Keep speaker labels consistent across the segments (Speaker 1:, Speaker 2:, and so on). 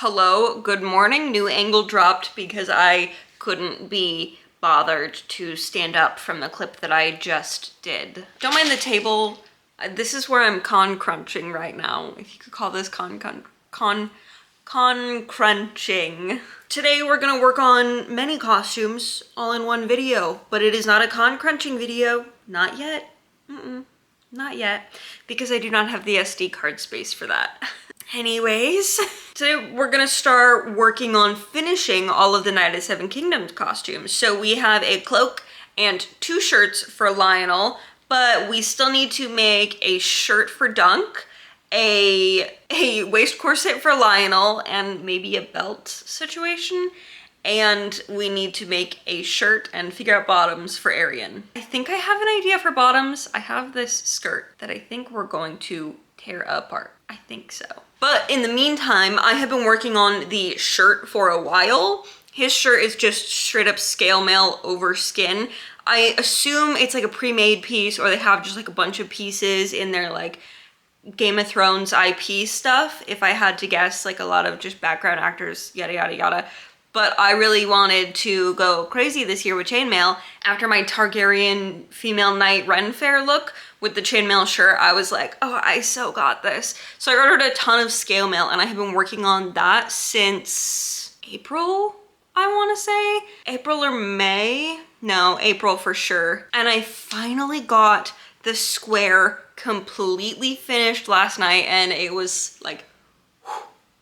Speaker 1: Hello, good morning. New angle dropped because I couldn't be bothered to stand up from the clip that I just did. Don't mind the table. This is where I'm con crunching right now. If you could call this con crunching. Today we're gonna work on many costumes all in one video, but it is not a con crunching video. Not yet. Not yet, because I do not have the SD card space for that. Anyways, today we're gonna start working on finishing all of the Night of the Seven Kingdoms costumes. So we have a cloak and 2 shirts for Lionel, but we still need to make a shirt for Dunk, a waist corset for Lionel, and maybe a belt situation. And we need to make a shirt and figure out bottoms for Arian. I think I have an idea for bottoms. I have this skirt that I think we're going to tear apart. I think so. But in the meantime, I have been working on the shirt for a while. His shirt is just straight up scale mail over skin. I assume it's like a pre-made piece, or they have just like a bunch of pieces in their like Game of Thrones IP stuff. If I had to guess, like a lot of just background actors, yada yada yada. But I really wanted to go crazy this year with chainmail. After my Targaryen female knight Ren Fair look with the chainmail shirt, I was like, oh, I so got this. So I ordered a ton of scale mail, and I have been working on that since April, I want to say. April or May? No, April for sure. And I finally got the square completely finished last night, and it was like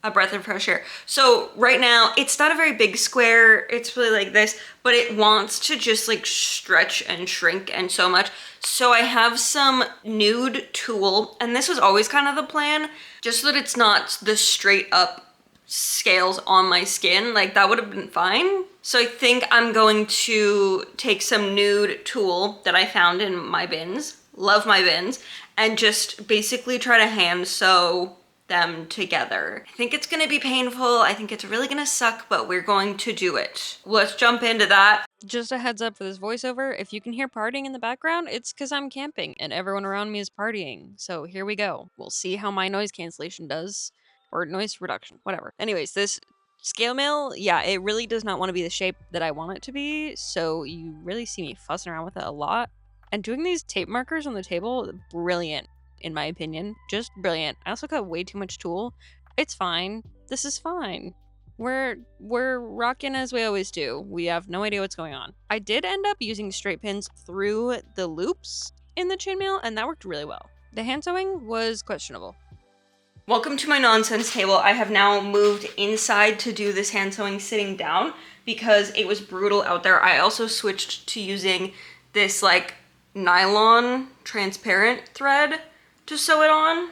Speaker 1: a breath of fresh air. So right now, it's not a very big square. It's really like this, but it wants to just like stretch and shrink and so much. So I have some nude tulle, and this was always kind of the plan, just so that it's not the straight up scales on my skin. Like that would have been fine. So I think I'm going to take some nude tulle that I found in my bins, love my bins, and just basically try to hand sew them together. I think it's gonna be painful. I think it's really gonna suck, but we're going to do it. Let's jump into that.
Speaker 2: Just a heads up for this voiceover, if you can hear partying in the background, it's because I'm camping and everyone around me is partying. So here we go. We'll see how my noise cancellation does, or noise reduction, whatever. Anyways, this scale mail, yeah, it really does not want to be the shape that I want it to be, so you really see me fussing around with it a lot. And doing these tape markers on the table, brilliant. In my opinion, just brilliant. I also got way too much tulle. It's fine. This is fine. We're rocking as we always do. We have no idea what's going on. I did end up using straight pins through the loops in the chainmail, and that worked really well. The hand sewing was questionable.
Speaker 1: Welcome to my nonsense table. I have now moved inside to do this hand sewing sitting down because it was brutal out there. I also switched to using this like nylon transparent thread to sew it on.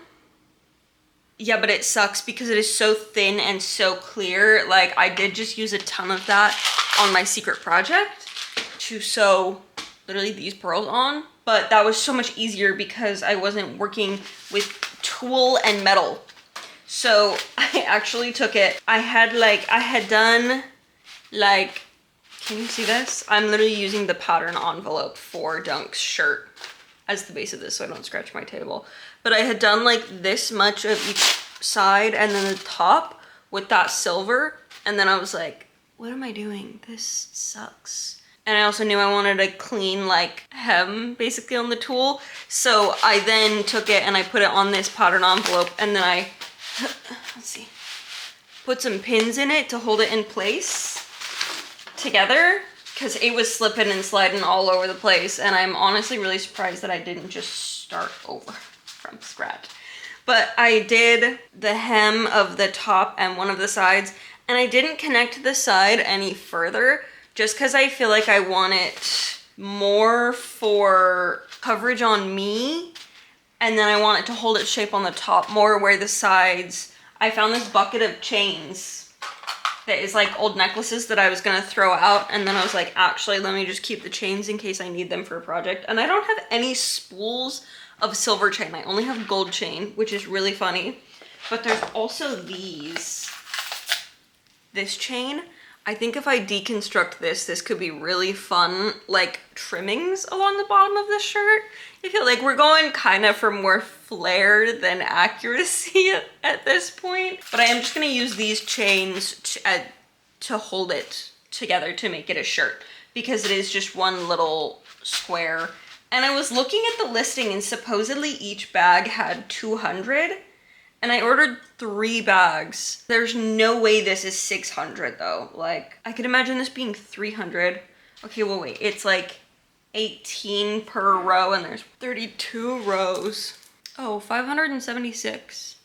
Speaker 1: Yeah, but it sucks because it is so thin and so clear. Like I did just use a ton of that on my secret project to sew literally these pearls on, but that was so much easier because I wasn't working with tulle and metal. So I actually took it. I had done like, can you see this? I'm literally using the pattern envelope for Dunk's shirt as the base of this so I don't scratch my table. But I had done like this much of each side and then the top with that silver. And then I was like, what am I doing? This sucks. And I also knew I wanted a clean like hem basically on the tulle. So I then took it and I put it on this pattern envelope, and then I, let's see, put some pins in it to hold it in place together, because it was slipping and sliding all over the place, and I'm honestly really surprised that I didn't just start over from scratch. But I did the hem of the top and one of the sides, and I didn't connect the side any further just because I feel like I want it more for coverage on me, and then I want it to hold its shape on the top more, where the sides, I found this bucket of chains that is like old necklaces that I was gonna throw out, and then I was like, actually, let me just keep the chains in case I need them for a project. And I don't have any spools of silver chain. I only have gold chain, which is really funny. But there's also this chain. I think if I deconstruct this, this could be really fun, like trimmings along the bottom of this shirt. I feel like we're going kind of for more flair than accuracy at this point. But I am just gonna use these chains to hold it together to make it a shirt, because it is just one little square. And I was looking at the listing and supposedly each bag had 200. And I ordered 3 bags. There's no way this is 600 though. Like, I could imagine this being 300. Okay, well wait, it's like 18 per row and there's 32 rows. Oh, 576.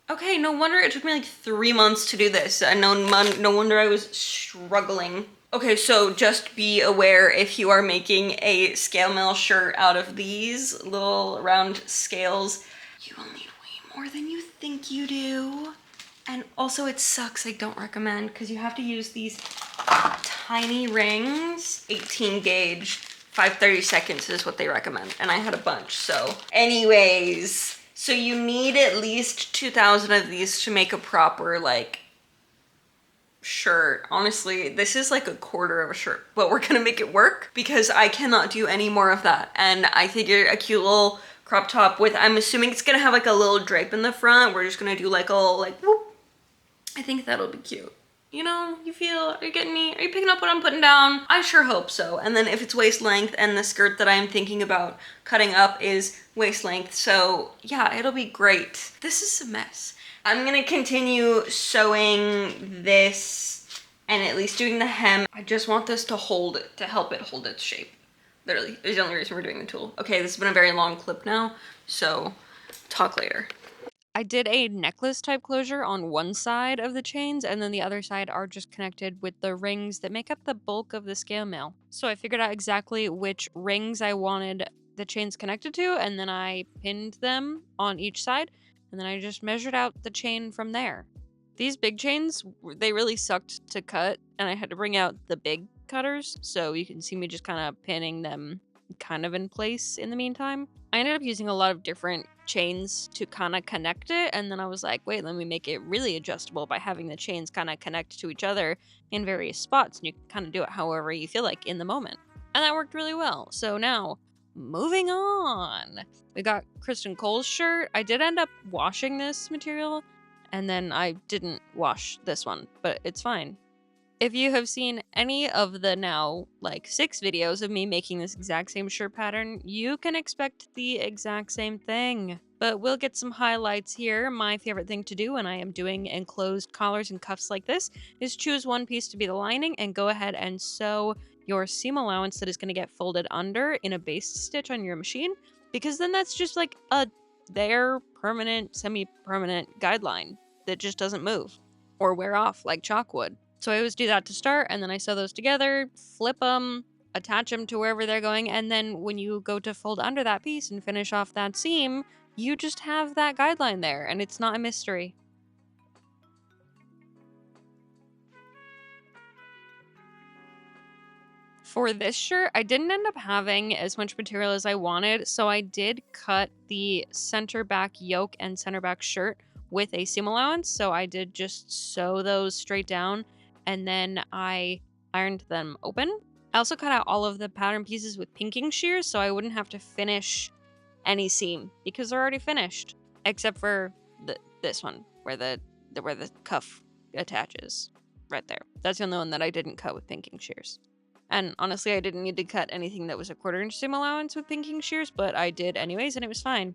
Speaker 1: Okay, no wonder it took me like 3 months to do this. And no wonder I was struggling. Okay, so just be aware if you are making a scale mail shirt out of these little round scales, you will need more than you think you do. And also it sucks, I don't recommend, because you have to use these tiny rings. 18 gauge, 5/32 is what they recommend, and I had a bunch. So anyways, so you need at least 2,000 of these to make a proper like shirt. Honestly, this is like a quarter of a shirt, but we're gonna make it work because I cannot do any more of that. And I figured a cute little crop top with, I'm assuming it's gonna have like a little drape in the front. We're just gonna do like a little like whoop. I think that'll be cute. You know, are you getting me? Are you picking up what I'm putting down? I sure hope so. And then if it's waist length, and the skirt that I'm thinking about cutting up is waist length, so yeah, it'll be great. This is a mess. I'm gonna continue sewing this and at least doing the hem. I just want this to hold it, to help it hold its shape. Literally, it's the only reason we're doing the tool. Okay, this has been a very long clip now, so talk later.
Speaker 2: I did a necklace type closure on one side of the chains, and then the other side are just connected with the rings that make up the bulk of the scale mail. So I figured out exactly which rings I wanted the chains connected to, and then I pinned them on each side, and then I just measured out the chain from there. These big chains, they really sucked to cut, and I had to bring out the big cutters, so you can see me just kind of pinning them kind of in place in the meantime. I ended up using a lot of different chains to kind of connect it, and then I was like, wait, let me make it really adjustable by having the chains kind of connect to each other in various spots, and you can kind of do it however you feel like in the moment. And that worked really well. So now, moving on. We got Kristen Cole's shirt. I did end up washing this material, and then I didn't wash this one, but it's fine. If you have seen any of the now, like, 6 videos of me making this exact same shirt pattern, you can expect the exact same thing. But we'll get some highlights here. My favorite thing to do when I am doing enclosed collars and cuffs like this is choose one piece to be the lining and go ahead and sew your seam allowance that is going to get folded under in a baste stitch on your machine, because then that's just like their permanent, semi-permanent guideline that just doesn't move or wear off like chalk would. So I always do that to start, and then I sew those together, flip them, attach them to wherever they're going, and then when you go to fold under that piece and finish off that seam, you just have that guideline there, and it's not a mystery. For this shirt, I didn't end up having as much material as I wanted, so I did cut the center back yoke and center back shirt with a seam allowance, so I did just sew those straight down, and then I ironed them open. I also cut out all of the pattern pieces with pinking shears, so I wouldn't have to finish any seam, because they're already finished, except for this one, where the cuff attaches, right there. That's the only one that I didn't cut with pinking shears. And honestly, I didn't need to cut anything that was a 1/4 inch seam allowance with pinking shears, but I did anyways, and it was fine.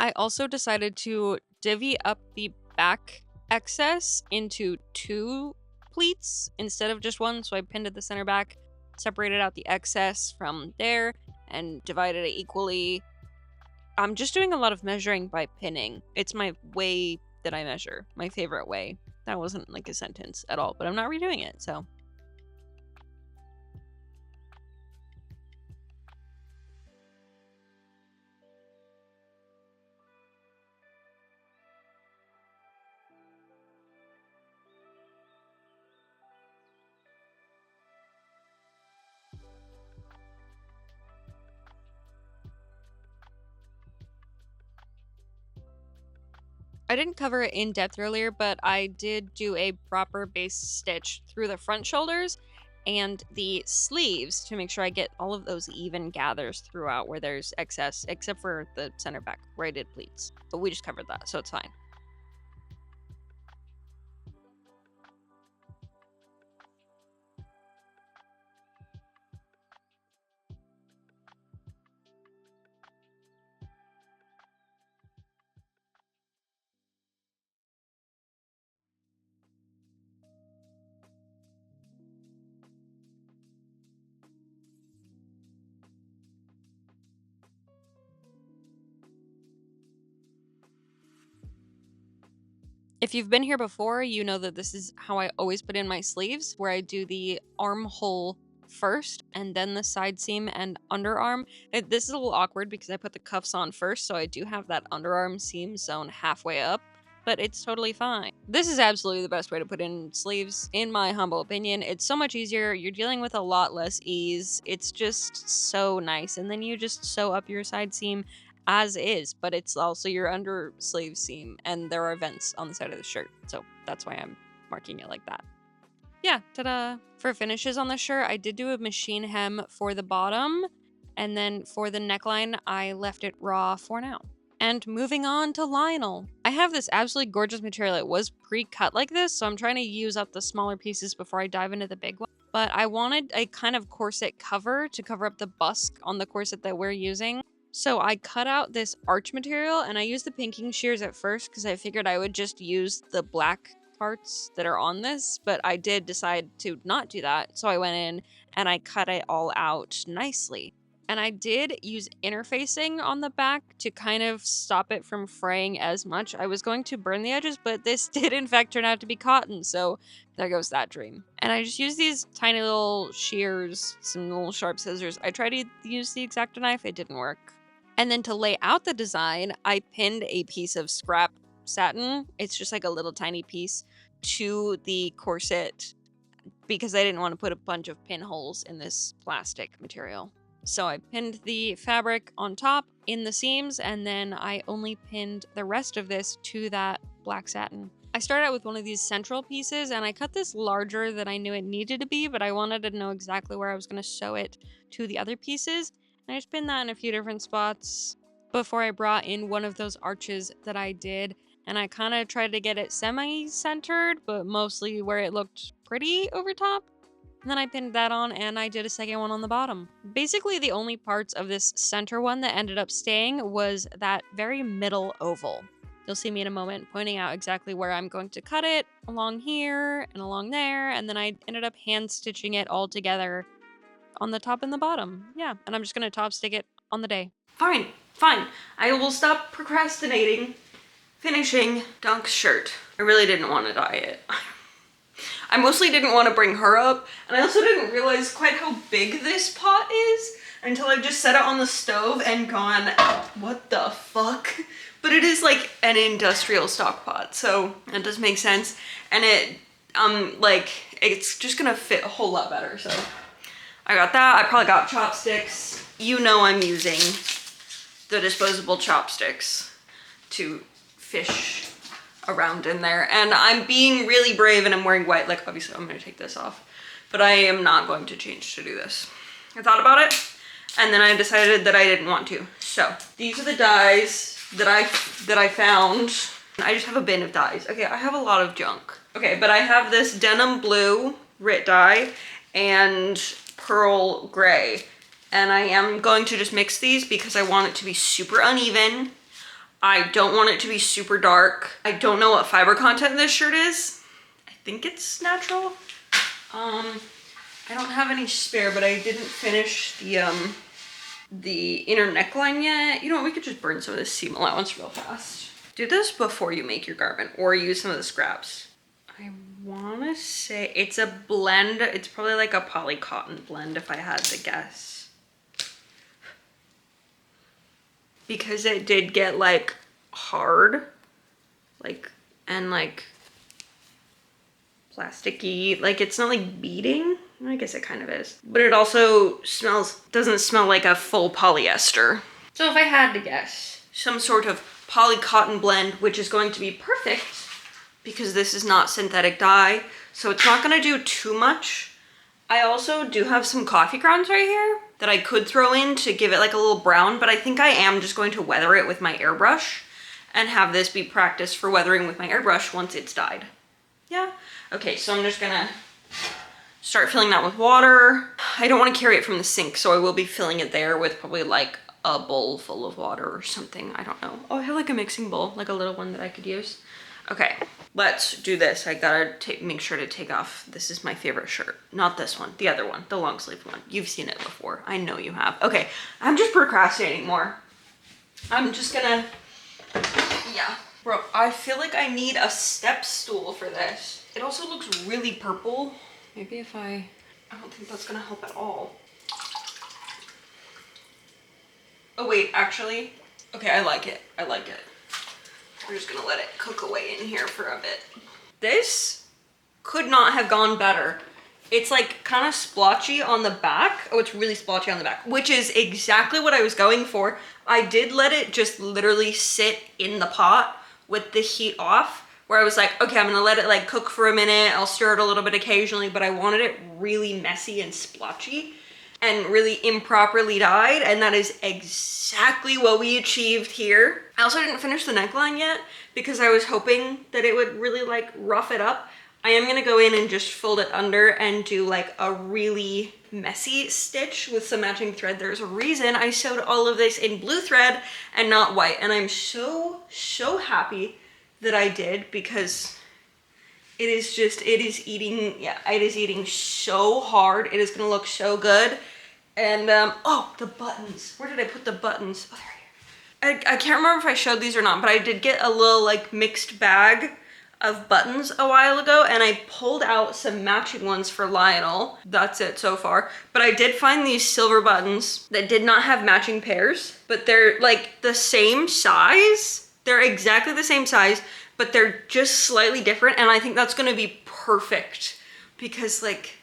Speaker 2: I also decided to divvy up the back excess into 2 pleats instead of just one, so I pinned at the center back, separated out the excess from there, and divided it equally. I'm just doing a lot of measuring by pinning. It's my way that I measure, my favorite way. That wasn't like a sentence at all, but I'm not redoing it, so. I didn't cover it in depth earlier, but I did do a proper base stitch through the front shoulders and the sleeves to make sure I get all of those even gathers throughout where there's excess, except for the center back where I did pleats. But we just covered that, so it's fine. If you've been here before, you know that this is how I always put in my sleeves, where I do the armhole first and then the side seam and underarm. This is a little awkward because I put the cuffs on first, so I do have that underarm seam sewn halfway up, but it's totally fine. This is absolutely the best way to put in sleeves, in my humble opinion. It's so much easier. You're dealing with a lot less ease. It's just so nice. And then you just sew up your side seam as is, but it's also your under sleeve seam, and there are vents on the side of the shirt, so that's why I'm marking it like that. Yeah, ta-da! For finishes on the shirt, I did do a machine hem for the bottom, and then for the neckline, I left it raw for now. And moving on to Lionel. I have this absolutely gorgeous material. It was pre-cut like this, so I'm trying to use up the smaller pieces before I dive into the big one. But I wanted a kind of corset cover to cover up the busk on the corset that we're using. So I cut out this arch material, and I used the pinking shears at first because I figured I would just use the black parts that are on this, but I did decide to not do that. So I went in and I cut it all out nicely. And I did use interfacing on the back to kind of stop it from fraying as much. I was going to burn the edges, but this did in fact turn out to be cotton, so there goes that dream. And I just used these tiny little shears, some little sharp scissors. I tried to use the X-Acto knife, it didn't work. And then to lay out the design, I pinned a piece of scrap satin. It's just like a little tiny piece to the corset because I didn't want to put a bunch of pinholes in this plastic material. So I pinned the fabric on top in the seams, and then I only pinned the rest of this to that black satin. I started out with one of these central pieces, and I cut this larger than I knew it needed to be, but I wanted to know exactly where I was going to sew it to the other pieces. And I just pinned that in a few different spots before I brought in one of those arches that I did. And I kind of tried to get it semi-centered, but mostly where it looked pretty over top. And then I pinned that on, and I did a second one on the bottom. Basically, the only parts of this center one that ended up staying was that very middle oval. You'll see me in a moment pointing out exactly where I'm going to cut it, along here and along there, and then I ended up hand stitching it all together on the top and the bottom. Yeah, and I'm just gonna top stick it on the day.
Speaker 1: Fine, fine. I will stop procrastinating finishing Dunk's shirt. I really didn't want to dye it. I mostly didn't want to bring her up, and I also didn't realize quite how big this pot is until I just set it on the stove and gone, what the fuck? But it is like an industrial stock pot, so that does make sense. And it, it's just gonna fit a whole lot better, so. I got that. I probably got chopsticks. You know I'm using the disposable chopsticks to fish around in there. And I'm being really brave and I'm wearing white. Like, obviously I'm gonna take this off, but I am not going to change to do this. I thought about it and then I decided that I didn't want to. So these are the dyes that I found. I just have a bin of dyes. Okay, I have a lot of junk. Okay, but I have this denim blue Rit dye and pearl gray, and I am going to just mix these because I want it to be super uneven. I don't want it to be super dark. I don't know what fiber content this shirt is. I think it's natural. I don't have any spare, but I didn't finish the inner neckline yet. You know what, we could just burn some of this seam allowance real fast. Do this before you make your garment or use some of the scraps. I wanna say it's a blend. It's probably like a poly cotton blend if I had to guess. Because it did get like hard, like, and like plasticky, like it's not like beading. I guess it kind of is, but it also doesn't smell like a full polyester. So if I had to guess, some sort of poly cotton blend, which is going to be perfect because this is not synthetic dye, so it's not gonna do too much. I also do have some coffee grounds right here that I could throw in to give it like a little brown, but I think I am just going to weather it with my airbrush and have this be practice for weathering with my airbrush once it's dyed. Yeah. Okay, so I'm just gonna start filling that with water. I don't want to carry it from the sink, so I will be filling it there with probably like a bowl full of water or something. I don't know. Oh, I have like a mixing bowl, like a little one that I could use. Okay, let's do this. I gotta make sure to take off. This is my favorite shirt. Not this one, the other one, the long sleeve one. You've seen it before. I know you have. Okay, I'm just procrastinating more. I'm just gonna, yeah. Bro, I feel like I need a step stool for this. It also looks really purple. Maybe if I don't think that's gonna help at all. Oh wait, actually, okay, I like it. I like it. We're just gonna let it cook away in here for a bit. This could not have gone better. It's like kind of splotchy on the back. Oh, it's really splotchy on the back, which is exactly what I was going for. I did let it just literally sit in the pot with the heat off, where I was like, okay, I'm gonna let it like cook for a minute. I'll stir it a little bit occasionally, but I wanted it really messy and splotchy and really improperly dyed, and that is exactly what we achieved here. I also didn't finish the neckline yet because I was hoping that it would really like rough it up. I am gonna go in and just fold it under and do like a really messy stitch with some matching thread. There's a reason I sewed all of this in blue thread and not white, and I'm so happy that I did, because it is eating so hard. It is gonna look so good. And oh, the buttons. Where did I put the buttons? Oh, they're here. I can't remember if I showed these or not, but I did get a little like mixed bag of buttons a while ago, and I pulled out some matching ones for Lionel. That's it so far. But I did find these silver buttons that did not have matching pairs, but they're like the same size. They're exactly the same size, but they're just slightly different, and I think that's gonna be perfect because like,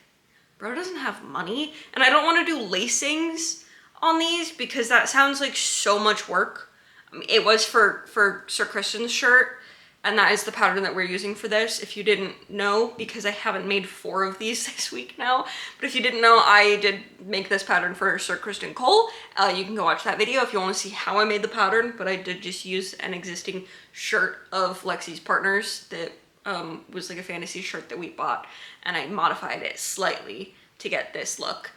Speaker 1: bro doesn't have money, and I don't want to do lacings on these because that sounds like so much work. I mean, it was for Sir Christian's shirt, and that is the pattern that we're using for this. If you didn't know, because I haven't made 4 of these this week now, but if you didn't know, I did make this pattern for Sir Christian Cole. You can go watch that video if you want to see how I made the pattern, but I did just use an existing shirt of Lexi's partners that was like a fantasy shirt that we bought, and I modified it slightly to get this look.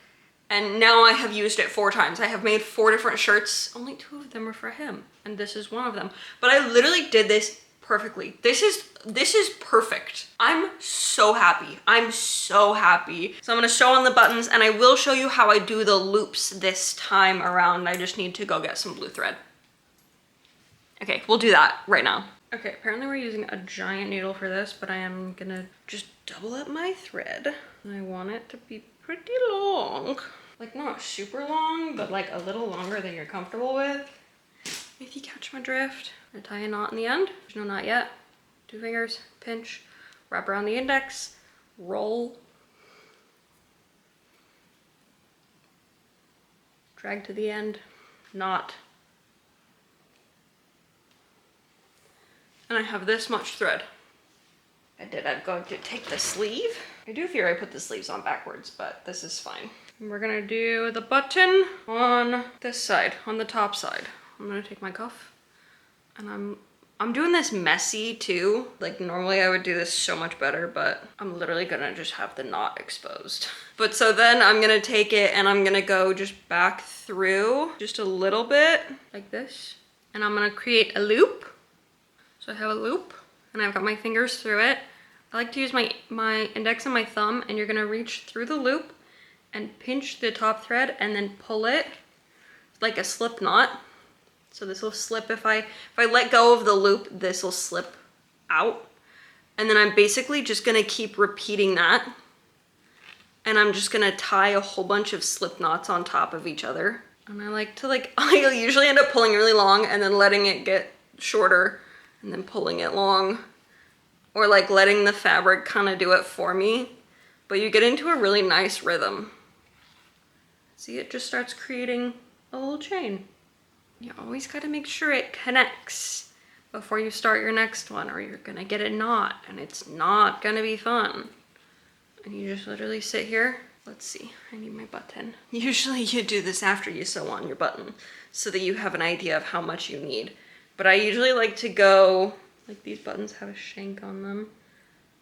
Speaker 1: And now I have used it 4 times. I have made 4 different shirts. Only 2 of them are for him, and this is one of them. But I literally did this perfectly. This is perfect. I'm so happy. I'm so happy. So I'm gonna sew on the buttons, and I will show you how I do the loops this time around. I just need to go get some blue thread. Okay, we'll do that right now. Okay, apparently we're using a giant needle for this, but I am gonna just double up my thread. I want it to be pretty long. Like not super long, but like a little longer than you're comfortable with. If you catch my drift. I tie a knot in the end. There's no knot yet. 2 fingers, pinch, wrap around the index, roll, drag to the end, knot. And I have this much thread. I'm going to take the sleeve. I do fear I put the sleeves on backwards, but this is fine. And we're gonna do the button on this side, on the top side. I'm gonna take my cuff, and I'm doing this messy too. Like normally I would do this so much better, but I'm literally gonna just have the knot exposed. But so then I'm gonna take it and I'm gonna go just back through just a little bit like this. and I'm gonna create a loop. So I have a loop and I've got my fingers through it. I like to use my index and my thumb, and you're gonna reach through the loop and pinch the top thread and then pull it like a slip knot. So this will slip if I let go of the loop, this will slip out. And then I'm basically just gonna keep repeating that. And I'm just gonna tie a whole bunch of slip knots on top of each other. And I like to I usually end up pulling really long and then letting it get shorter and then pulling it long. Or like letting the fabric kind of do it for me. But you get into a really nice rhythm. See, it just starts creating a little chain. You always gotta make sure it connects before you start your next one, or you're gonna get a knot and it's not gonna be fun. And you just literally sit here. Let's see, I need my button. Usually you do this after you sew on your button so that you have an idea of how much you need. But I usually like to go, like these buttons have a shank on them.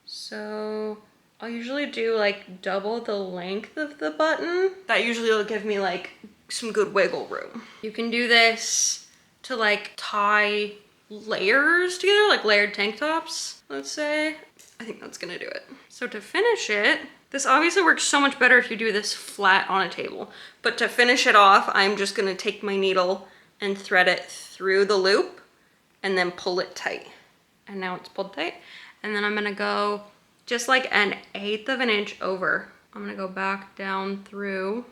Speaker 1: So I'll usually do like double the length of the button. That usually will give me like some good wiggle room. You can do this to like tie layers together, like layered tank tops, let's say. I think that's gonna do it. So to finish it, this obviously works so much better if you do this flat on a table. But to finish it off, I'm just gonna take my needle and thread it through the loop and then pull it tight. And now it's pulled tight. And then I'm gonna go just like 1/8 of an inch over. I'm gonna go back down through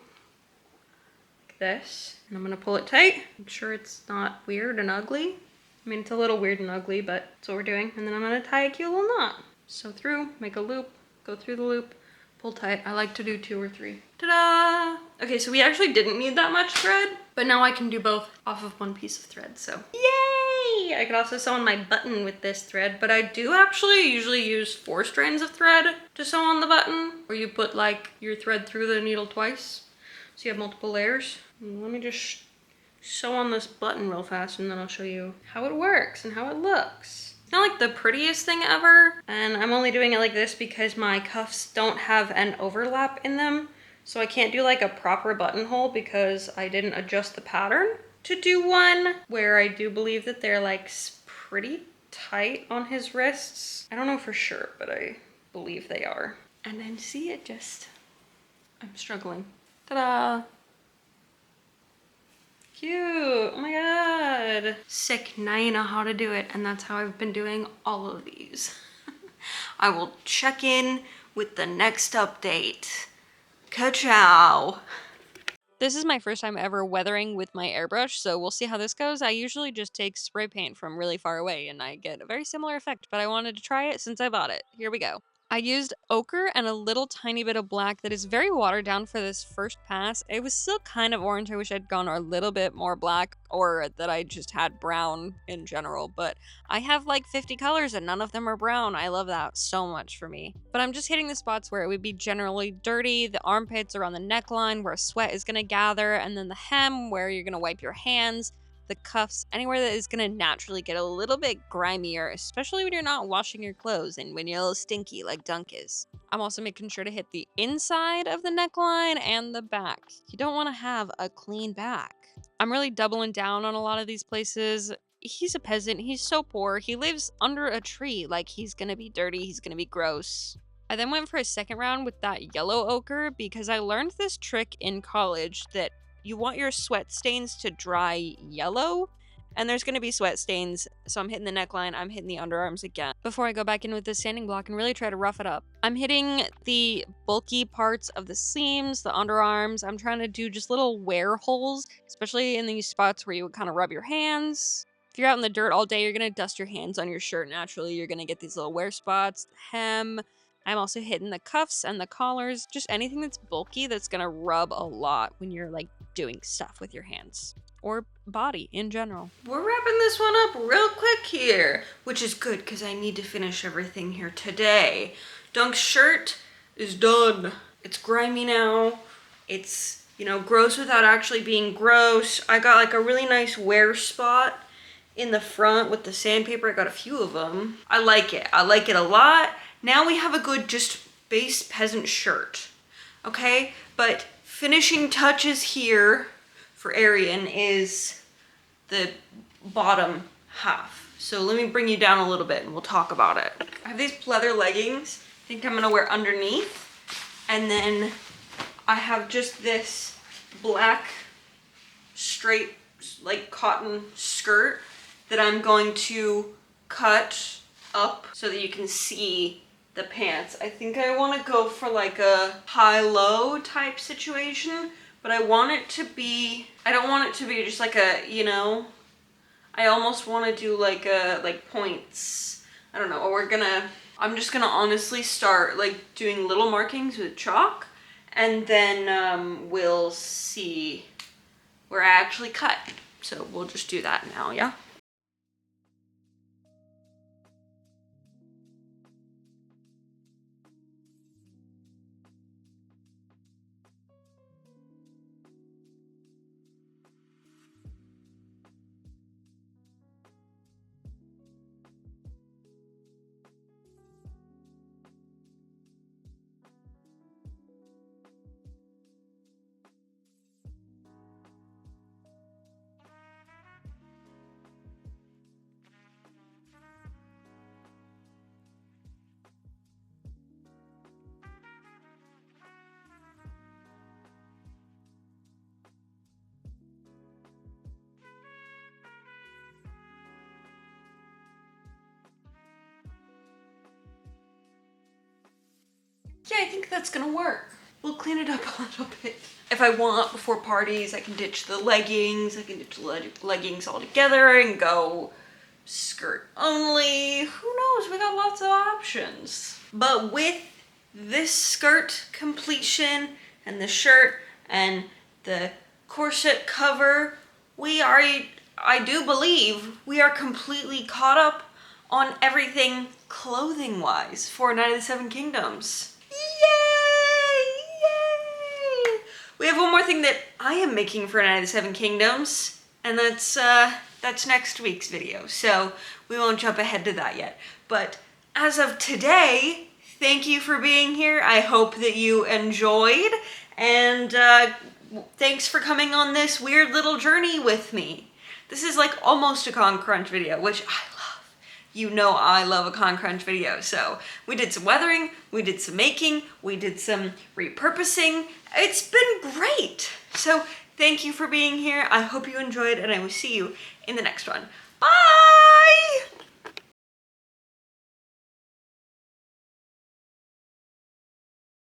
Speaker 1: like this. And I'm gonna pull it tight. Make sure it's not weird and ugly. I mean, it's a little weird and ugly, but that's what we're doing. And then I'm gonna tie a cute little knot. Sew through, make a loop, go through the loop, pull tight. I like to do 2 or 3. Ta-da! Okay, so we actually didn't need that much thread, but now I can do both off of 1 piece of thread, so yay! I could also sew on my button with this thread, but I do actually usually use 4 strands of thread to sew on the button, where you put like your thread through the needle twice, so you have multiple layers. And let me just sew on this button real fast, and then I'll show you how it works and how it looks. It's not like the prettiest thing ever, and I'm only doing it like this because my cuffs don't have an overlap in them, so I can't do like a proper buttonhole because I didn't adjust the pattern to do one where I do believe that they're like pretty tight on his wrists. I don't know for sure, but I believe they are. And then see, it just, I'm struggling. Ta-da! Cute, oh my god. Sick, now you know how to do it, and that's how I've been doing all of these. I will check in with the next update. Ka-chow.
Speaker 2: This is my first time ever weathering with my airbrush, so we'll see how this goes. I usually just take spray paint from really far away and I get a very similar effect, but I wanted to try it since I bought it. Here we go. I used ochre and a little tiny bit of black that is very watered down for this first pass. It was still kind of orange. I wish I'd gone a little bit more black, or that I just had brown in general, but I have like 50 colors and none of them are brown. I love that so much for me. But I'm just hitting the spots where it would be generally dirty, the armpits around the neckline where sweat is going to gather, and then the hem where you're going to wipe your hands, the cuffs, anywhere that is going to naturally get a little bit grimier, especially when you're not washing your clothes and when you're a little stinky like Dunk is. I'm also making sure to hit the inside of the neckline and the back. You don't want to have a clean back. I'm really doubling down on a lot of these places. He's a peasant, he's so poor, he lives under a tree, like he's gonna be dirty, he's gonna be gross. I then went for a second round with that yellow ochre because I learned this trick in college that you want your sweat stains to dry yellow, and there's going to be sweat stains, so I'm hitting the neckline, I'm hitting the underarms again before I go back in with the sanding block and really try to rough it up. I'm hitting the bulky parts of the seams, the underarms. I'm trying to do just little wear holes, especially in these spots where you would kind of rub your hands. If you're out in the dirt all day, you're going to dust your hands on your shirt naturally. You're going to get these little wear spots, the hem. I'm also hitting the cuffs and the collars, just anything that's bulky that's going to rub a lot when you're like doing stuff with your hands or body in general.
Speaker 1: We're wrapping this one up real quick here, which is good because I need to finish everything here today. Dunk's shirt is done. It's grimy now. It's, you know, gross without actually being gross. I got like a really nice wear spot in the front with the sandpaper. I got a few of them. I like it. I like it a lot. Now we have a good just base peasant shirt, okay? But finishing touches here for Arian is the bottom half. So let me bring you down a little bit and we'll talk about it. I have these pleather leggings. I think I'm gonna wear underneath. And then I have just this black straight like cotton skirt that I'm going to cut up so that you can see the pants. I think I want to go for like a high-low type situation, but I don't want it to be just like a, you know, I almost want to do like points. I don't know, or I'm just gonna honestly start like doing little markings with chalk, and then we'll see where I actually cut. So we'll just do that now, yeah? Yeah, I think that's gonna work. We'll clean it up a little bit. If I want, before parties, I can ditch the leggings. I can ditch the leggings altogether and go skirt only. Who knows? We got lots of options. But with this skirt completion and the shirt and the corset cover, I do believe we are completely caught up on everything clothing-wise for Night of the Seven Kingdoms. Yay! Yay! We have one more thing that I am making for Night of the Seven Kingdoms, and that's next week's video, so we won't jump ahead to that yet. But as of today, thank you for being here. I hope that you enjoyed, and thanks for coming on this weird little journey with me. This is like almost a con crunch video, which I love. You know I love a con crunch video. So we did some weathering, we did some making, we did some repurposing. It's been great. So thank you for being here. I hope you enjoyed, and I will see you in the next one. Bye!